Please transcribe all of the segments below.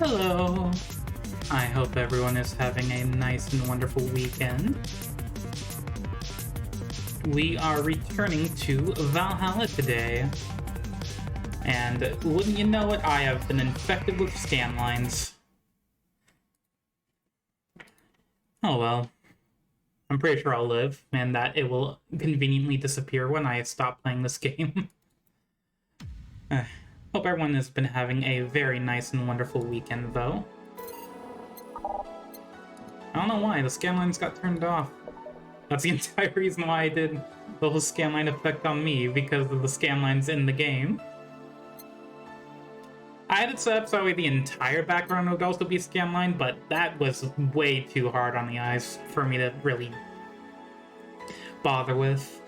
Hello! I hope everyone is having a nice and wonderful weekend. We are returning to Valhalla today. And wouldn't you know it, I have been infected with scan lines. Oh well. I'm pretty sure I'll live, and that it will conveniently disappear when I stop playing this game. Hope everyone has been having a very nice and wonderful weekend, though. I don't know why, the scan lines got turned off. That's the entire reason why I did the whole scan line effect on me, because of the scan lines in the game. I had it set up so that way the entire background would also be scan line, but that was way too hard on the eyes for me to really bother with.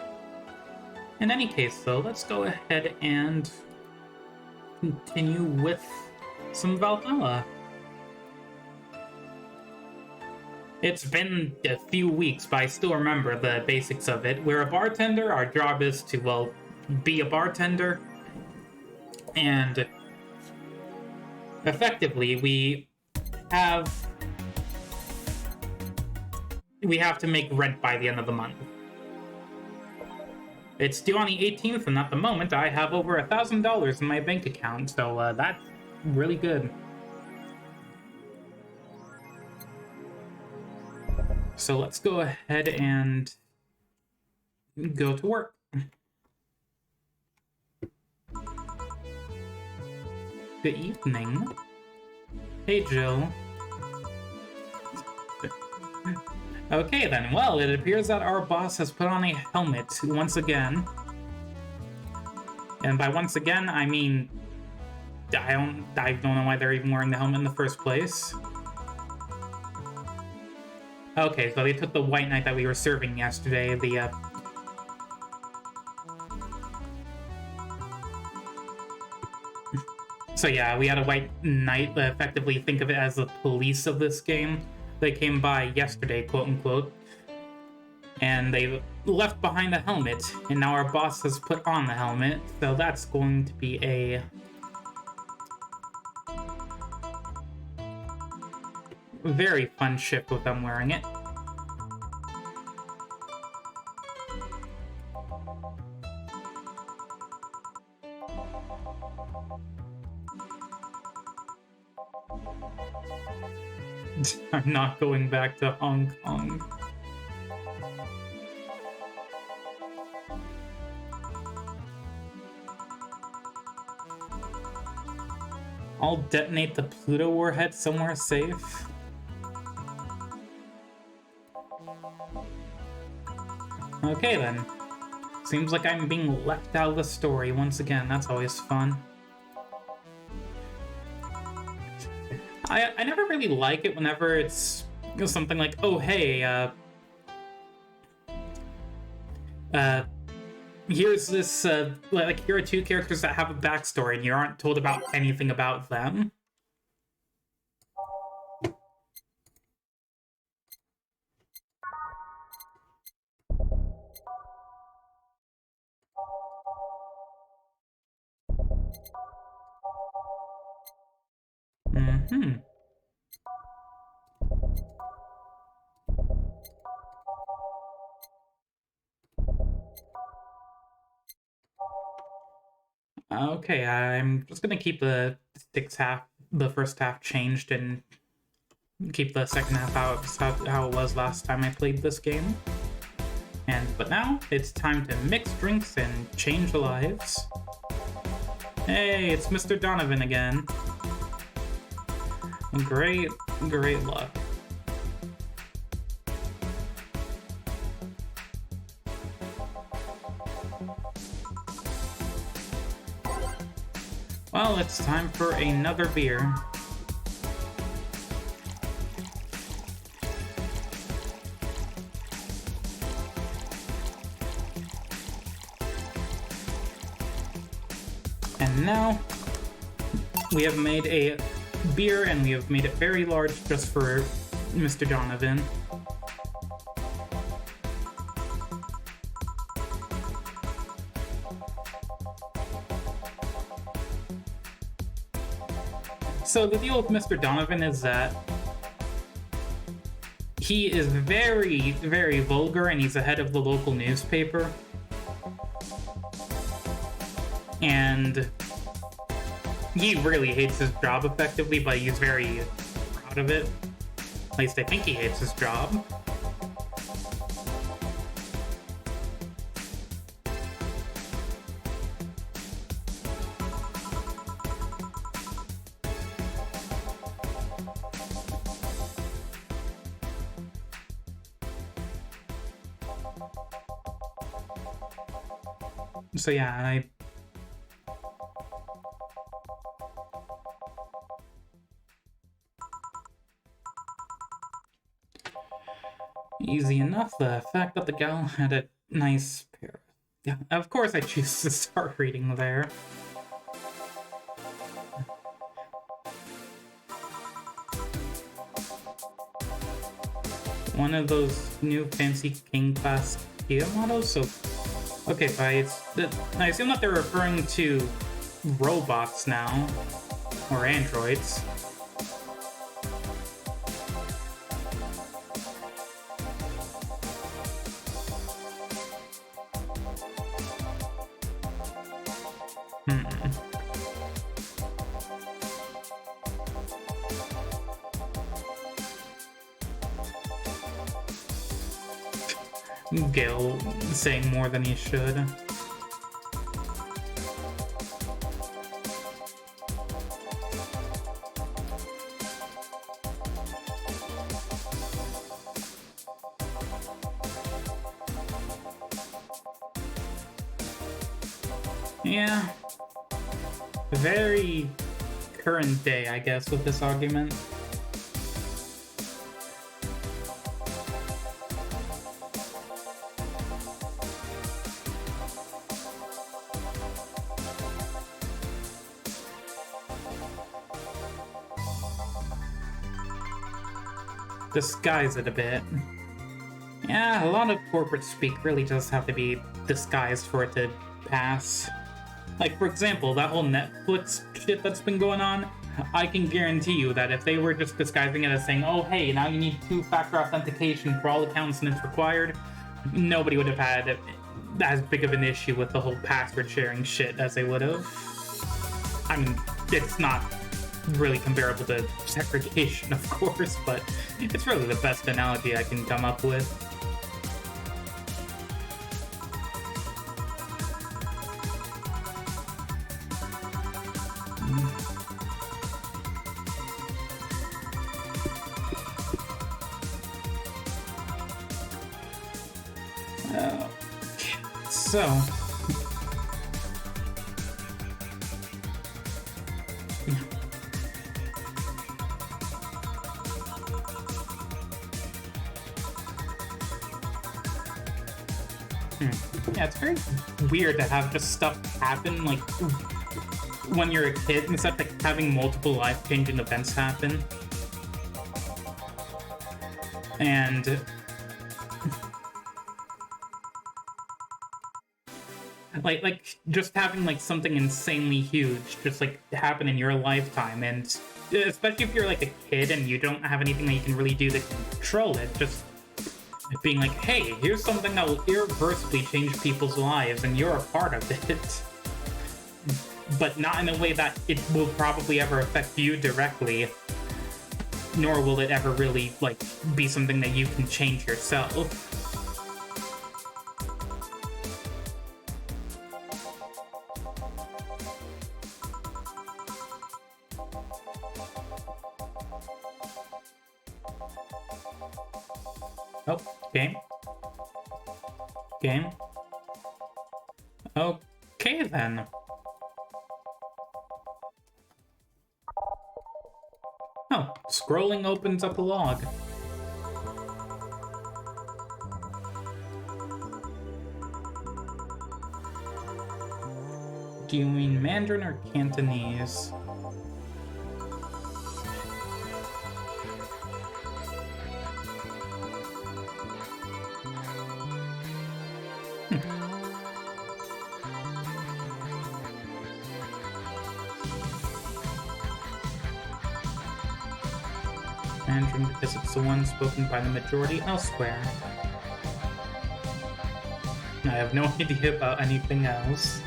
In any case, though, let's go ahead and continue with some Valhalla. It's been a few weeks, but I still remember the basics of it. We're a bartender. Our job is to, well, be a bartender. And effectively, we have to make rent by the end of the month. It's due on the 18th, and at the moment, I have over $1,000 in my bank account, so that's really good. So let's go ahead and go to work. Good evening. Hey, Jill. Okay then, well, it appears that our boss has put on a helmet once again. And by once again, I mean, I don't know why they're even wearing the helmet in the first place. Okay, so they took the white knight that we were serving yesterday, So yeah, we had a white knight, effectively think of it as the police of this game. They came by yesterday, quote-unquote, and they left behind a helmet, and now our boss has put on the helmet, so that's going to be a very fun shift with them wearing it. I'm not going back to Hong Kong. I'll detonate the Pluto warhead somewhere safe. Okay then. Seems like I'm being left out of the story once again. That's always fun. I never really like it whenever it's, you know, something like, oh hey, here's this, like, here are two characters that have a backstory and you aren't told about anything about them. Okay, I'm just gonna keep the first half changed and keep the second half how it was last time I played this game. But now it's time to mix drinks and change lives. Hey, it's Mr. Donovan again. Great luck. Well, it's time for another beer. And now, we have made a beer, and we have made it very large just for Mr. Donovan. So the deal with Mr. Donovan is that he is very, very vulgar, and he's the head of the local newspaper. And he really hates his job effectively, but he's very proud of it. At least I think he hates his job. So yeah, easy enough. The fact that the gal had a nice pair. Yeah, of course I choose to start reading there. One of those new fancy King class Kia models. So, okay, so I assume that they're referring to robots now, or androids. Gil saying more than he should. Yeah. Very current day, I guess, with this argument. Disguise it a bit. Yeah, a lot of corporate speak really does have to be disguised for it to pass. Like, for example, that whole Netflix shit that's been going on, I can guarantee you that if they were just disguising it as saying, oh, hey, now you need two-factor authentication for all accounts and it's required, nobody would have had as big of an issue with the whole password sharing shit as they would have. I mean, it's not really comparable to segregation, of course, but it's really the best analogy I can come up with. So, yeah, it's very weird to have just stuff happen, like, when you're a kid, instead of like, having multiple life-changing events happen. And like just having like something insanely huge just like happen in your lifetime, and especially if you're like a kid and you don't have anything that you can really do to control it, just being like, hey, here's something that will irreversibly change people's lives and you're a part of it, but not in a way that it will probably ever affect you directly, nor will it ever really like be something that you can change yourself. Oh, game. Game. Okay, then. Oh, scrolling opens up a log. Do you mean Mandarin or Cantonese? Mandarin because it's the one spoken by the majority elsewhere. I have no idea about anything else.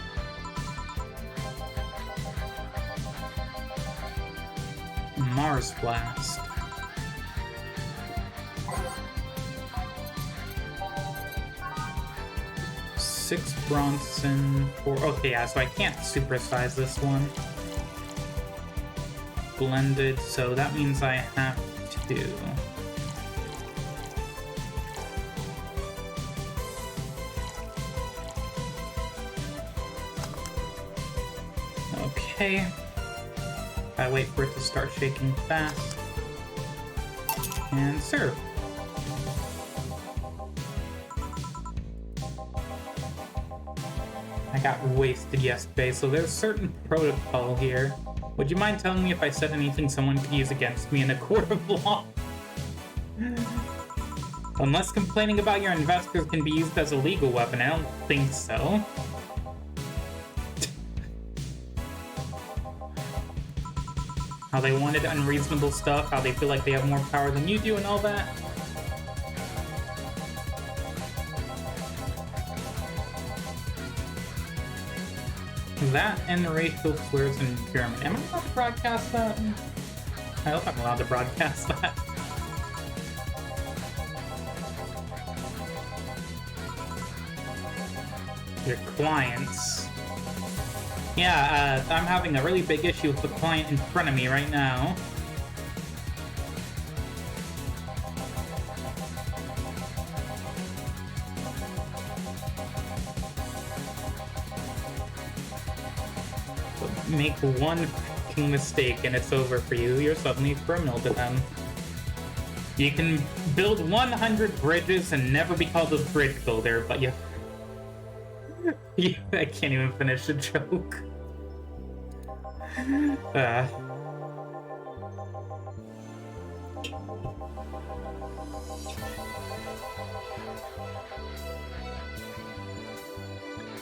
Mars Blast. Six Bronson, 4. Okay, yeah, so I can't supersize this one. Blended, so that means I have to. Okay. I wait for it to start shaking fast. And serve. I got wasted yesterday, so there's certain protocol here. Would you mind telling me if I said anything someone could use against me in a court of law? Unless complaining about your investors can be used as a legal weapon, I don't think so. How they wanted unreasonable stuff, how they feel like they have more power than you do and all that. That and racial slurs in German. Am I allowed to broadcast that? I hope I'm allowed to broadcast that. Your clients. Yeah, I'm having a really big issue with the client in front of me right now. Make one fucking mistake and it's over for you. You're suddenly a criminal to them. You can build 100 bridges and never be called a bridge builder, but you... I can't even finish the joke. Hi,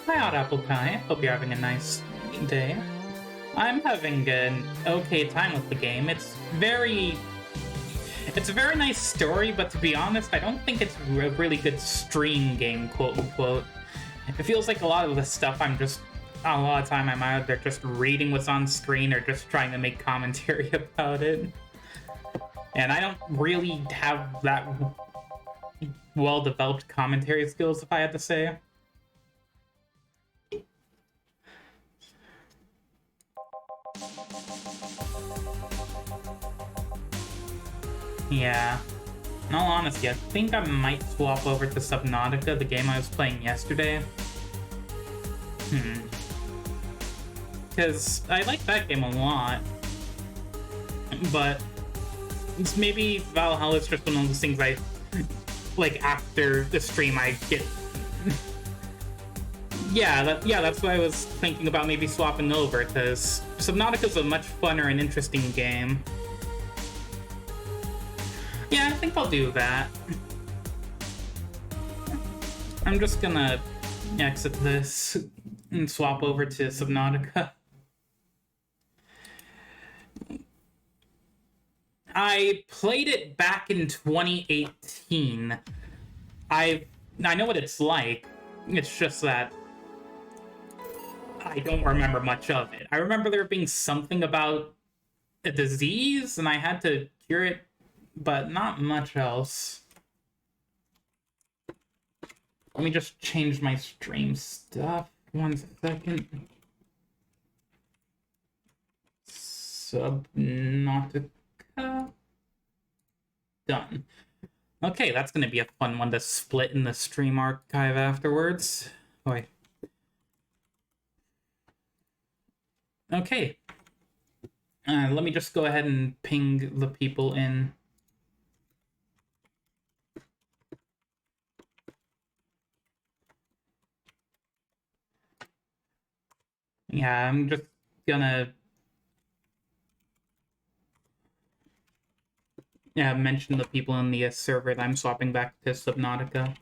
Odd Apple Pie. Hope you're having a nice day. I'm having an okay time with the game. It's a very nice story, but to be honest, I don't think it's a really good stream game, quote unquote. It feels like a lot of the stuff a lot of time I'm either just reading what's on screen or just trying to make commentary about it. And I don't really have that well-developed commentary skills, if I had to say. Yeah. In all honesty, I think I might swap over to Subnautica, the game I was playing yesterday. Because I like that game a lot. But it's maybe Valhalla is just one of those things I... like, after the stream, I get... that's why I was thinking about maybe swapping over, because Subnautica's a much funner and interesting game. Yeah, I think I'll do that. I'm just gonna exit this and swap over to Subnautica. I played it back in 2018. I know what it's like. It's just that I don't remember much of it. I remember there being something about a disease, and I had to cure it, but not much else. Let me just change my stream stuff. 1 second. Subnautica. Done. Okay, that's gonna be a fun one to split in the stream archive afterwards. Wait. Okay. Let me just go ahead and ping the people in. Yeah, I'm just gonna mention the people in the server that I'm swapping back to Subnautica.